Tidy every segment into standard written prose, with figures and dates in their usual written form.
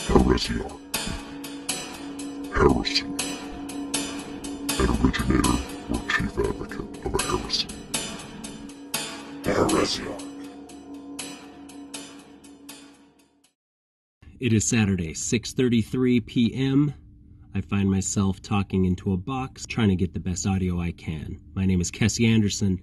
Heresiarch, heresy, an originator or chief advocate of a heresy. The Heresiarch. It is Saturday, 6:33 p.m. I find myself talking into a box, trying to get the best audio I can. My name is Kessie Anderson,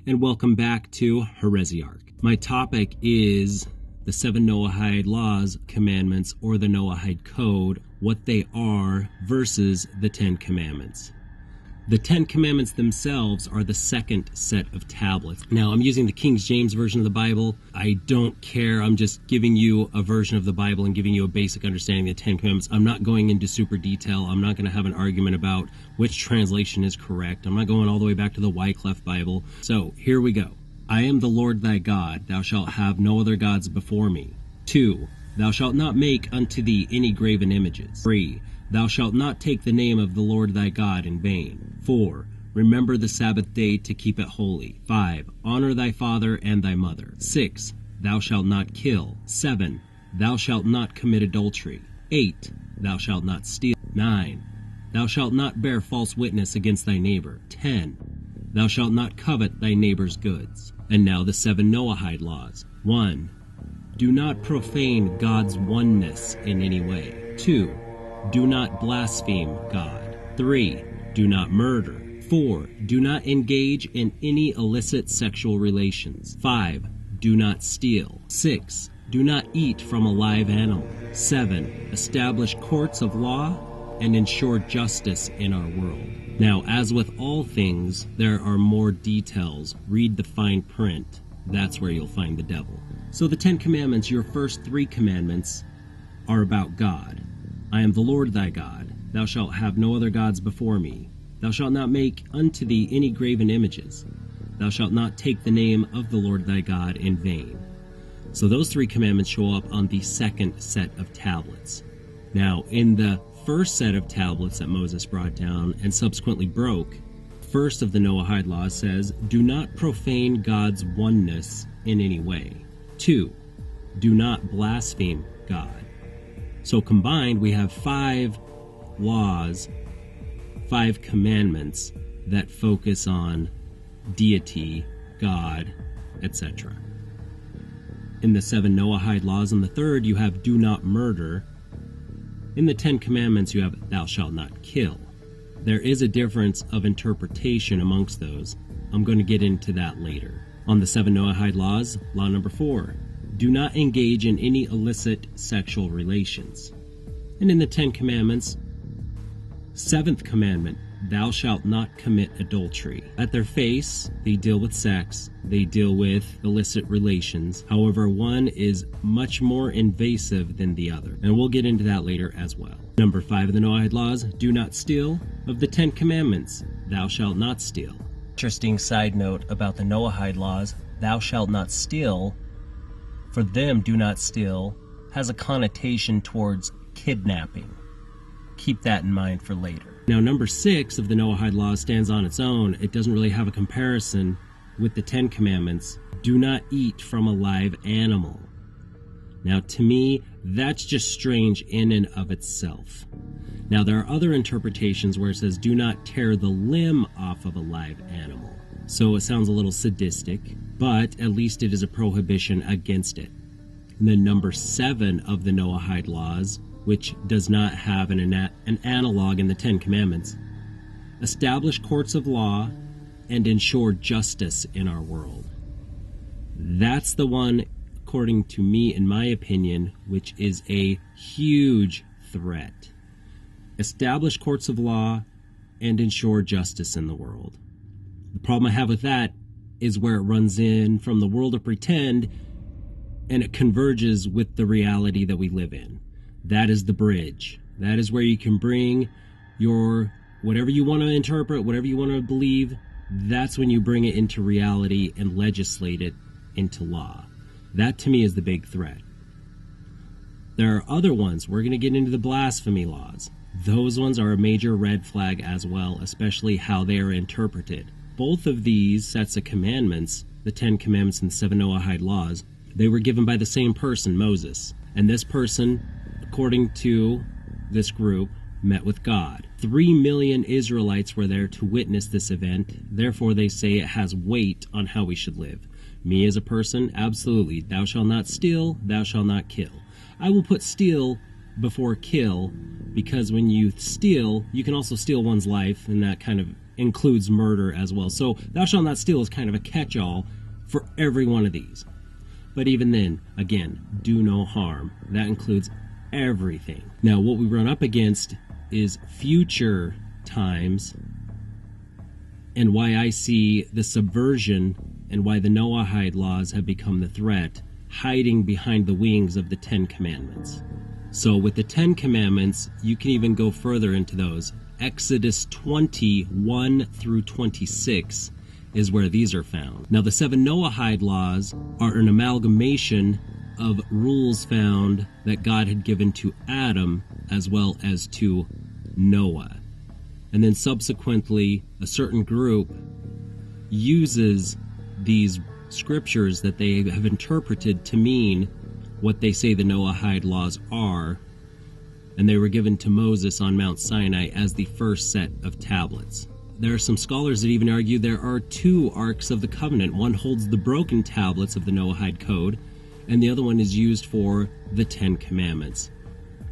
and welcome back to Heresiarch. My topic is the 7 Noahide Laws, Commandments, or the Noahide Code, what they are versus the 10 Commandments. The 10 Commandments themselves are the second set of tablets. Now, I'm using the King James Version of the Bible. I don't care. I'm just giving you a version of the Bible and giving you a basic understanding of the 10 Commandments. I'm not going into super detail. I'm not going to have an argument about which translation is correct. I'm not going all the way back to the Wycliffe Bible. So, here we go. I am the Lord thy God. Thou shalt have no other gods before me. 2. Thou shalt not make unto thee any graven images. 3. Thou shalt not take the name of the Lord thy God in vain. 4. Remember the Sabbath day to keep it holy. 5. Honor thy father and thy mother. 6. Thou shalt not kill. 7. Thou shalt not commit adultery. 8. Thou shalt not steal. 9. Thou shalt not bear false witness against thy neighbor. 10. Thou shalt not covet thy neighbor's goods. And now the 7 Noahide Laws. 1. Do not profane God's oneness in any way. 2. Do not blaspheme God. 3. Do not murder. 4. Do not engage in any illicit sexual relations. 5. Do not steal. 6. Do not eat from a live animal. 7. Establish courts of law and ensure justice in our world. Now, as with all things, there are more details. Read the fine print. That's where you'll find the devil. So the 10 Commandments, your first 3 commandments, are about God. I am the Lord thy God. Thou shalt have no other gods before me. Thou shalt not make unto thee any graven images. Thou shalt not take the name of the Lord thy God in vain. So those 3 commandments show up on the second set of tablets. Now, in the first set of tablets that Moses brought down and subsequently broke, first of the Noahide Laws says, do not profane God's oneness in any way. 2. Do not blaspheme God. So combined, we have 5 laws, 5 commandments that focus on deity, God, etc. In the 7 Noahide Laws, in the third, you have do not murder. In the 10 Commandments, you have thou shalt not kill. There is a difference of interpretation amongst those. I'm going to get into that later. On the 7 Noahide Laws, law number 4, do not engage in any illicit sexual relations. And in the 10 Commandments, 7th commandment, thou shalt not commit adultery. At their face, they deal with sex, they deal with illicit relations. However, one is much more invasive than the other. And we'll get into that later as well. Number 5 of the Noahide Laws, do not steal. Of the 10 Commandments, thou shalt not steal. Interesting side note about the Noahide Laws, thou shalt not steal. For them, do not steal has a connotation towards kidnapping. Keep that in mind for later. Now, number 6 of the Noahide Laws stands on its own. It doesn't really have a comparison with the 10 Commandments. Do not eat from a live animal. Now, to me, that's just strange in and of itself. Now, there are other interpretations where it says, do not tear the limb off of a live animal. So it sounds a little sadistic, but at least it is a prohibition against it. And then number 7 of the Noahide Laws, which does not have an analog in the 10 Commandments, establish courts of law and ensure justice in our world. That's the one, according to me, in my opinion, which is a huge threat. Establish courts of law and ensure justice in the world. The problem I have with that is where it runs in from the world of pretend and it converges with the reality that we live in. That is the bridge. That is where you can bring your whatever you want to interpret, whatever you want to believe, that's when you bring it into reality and legislate it into law. That to me is the big threat. There are other ones. We're going to get into the blasphemy laws. Those ones are a major red flag as well, especially how they are interpreted. Both of these sets of commandments, the 10 Commandments and the 7 Noahide Laws, they were given by the same person, Moses. And this person, according to this group, met with God. 3 million Israelites were there to witness this event. Therefore, they say it has weight on how we should live. Me as a person, absolutely. Thou shalt not steal, thou shalt not kill. I will put steal before kill, because when you steal, you can also steal one's life, and that kind of includes murder as well. So thou shalt not steal is kind of a catch-all for every one of these. But even then, again, do no harm. That includes everything. Now, what we run up against is future times, and why I see the subversion and why the Noahide laws have become the threat, hiding behind the wings of the 10 Commandments. So with the 10 Commandments, you can even go further into those. Exodus 21 through 26 is where these are found. Now, the 7 Noahide laws are an amalgamation of rules found that God had given to Adam as well as to Noah. And then subsequently, a certain group uses these scriptures that they have interpreted to mean what they say the Noahide laws are, and they were given to Moses on Mount Sinai as the first set of tablets. There are some scholars that even argue there are 2 Arks of the Covenant. One holds the broken tablets of the Noahide Code, and the other one is used for the 10 Commandments.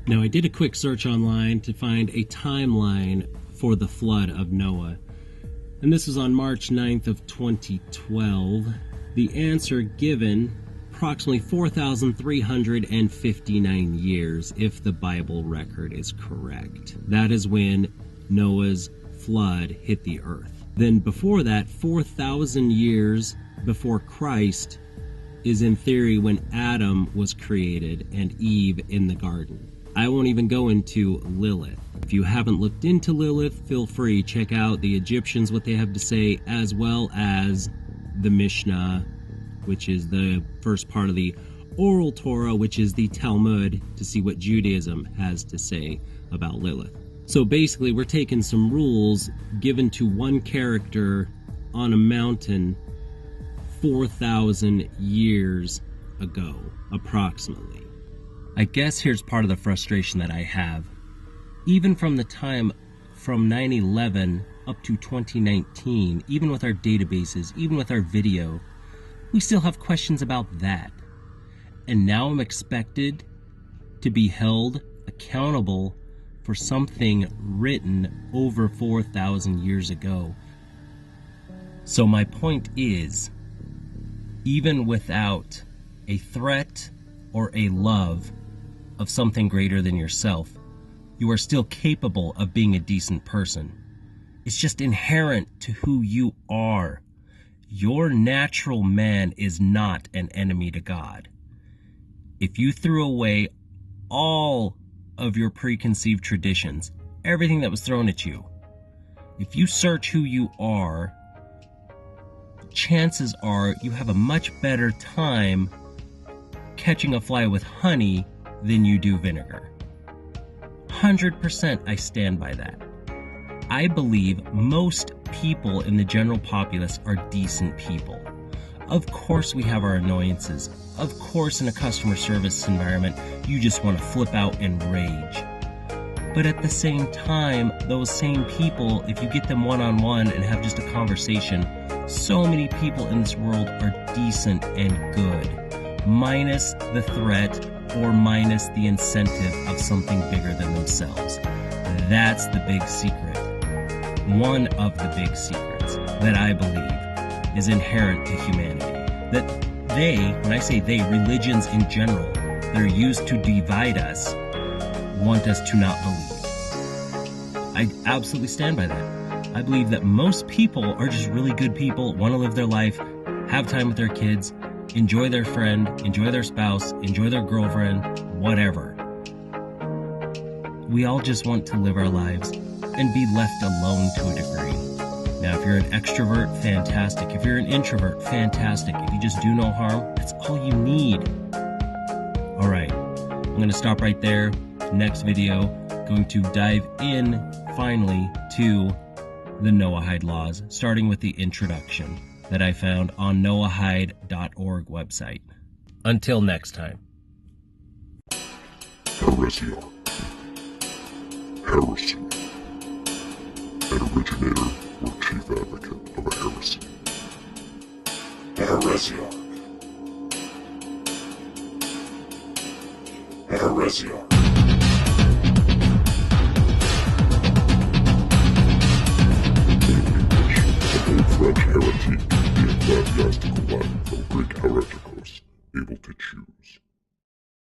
Now, I did a quick search online to find a timeline for the flood of Noah, and this was on March 9th of 2012. The answer given, approximately 4,359 years, if the Bible record is correct. That is when Noah's flood hit the earth. Then before that, 4,000 years before Christ is in theory when Adam was created and Eve in the garden. I won't even go into Lilith. If you haven't looked into Lilith, feel free, check out the Egyptians, what they have to say, as well as the Mishnah, which is the first part of the Oral Torah, which is the Talmud, to see what Judaism has to say about Lilith. So basically, we're taking some rules given to one character on a mountain 4,000 years ago, approximately. I guess here's part of the frustration that I have. Even from the time from 9/11 up to 2019, even with our databases, even with our video, we still have questions about that. And now I'm expected to be held accountable for something written over 4,000 years ago. So my point is, even without a threat or a love of something greater than yourself, you are still capable of being a decent person. It's just inherent to who you are. Your natural man is not an enemy to God. If you threw away all of your preconceived traditions, everything that was thrown at you, if you search who you are, chances are you have a much better time catching a fly with honey than you do vinegar. 100% I stand by that. I believe most people in the general populace are decent people. Of course we have our annoyances. Of course in a customer service environment you just want to flip out and rage. But at the same time, those same people, if you get them one-on-one and have just a conversation, so many people in this world are decent and good, minus the threat or minus the incentive of something bigger than themselves. That's the big secret. One of the big secrets that I believe is inherent to humanity. That they, when I say they, religions in general, that are used to divide us, want us to not believe. I absolutely stand by that. I believe that most people are just really good people, want to live their life, have time with their kids, enjoy their friend, enjoy their spouse, enjoy their girlfriend, whatever. We all just want to live our lives and be left alone to a degree. Now, if you're an extrovert, fantastic. If you're an introvert, fantastic. If you just do no harm, that's all you need. All right, I'm going to stop right there. Next video, going to dive in finally to the Noahide Laws, starting with the introduction that I found on noahide.org website. Until next time. heresiarch, heresy, an originator or chief advocate of a heresy. Heresiarch, heresiarch. French heretic, the ecclesiastical Latin for Greek hereticos, able to choose.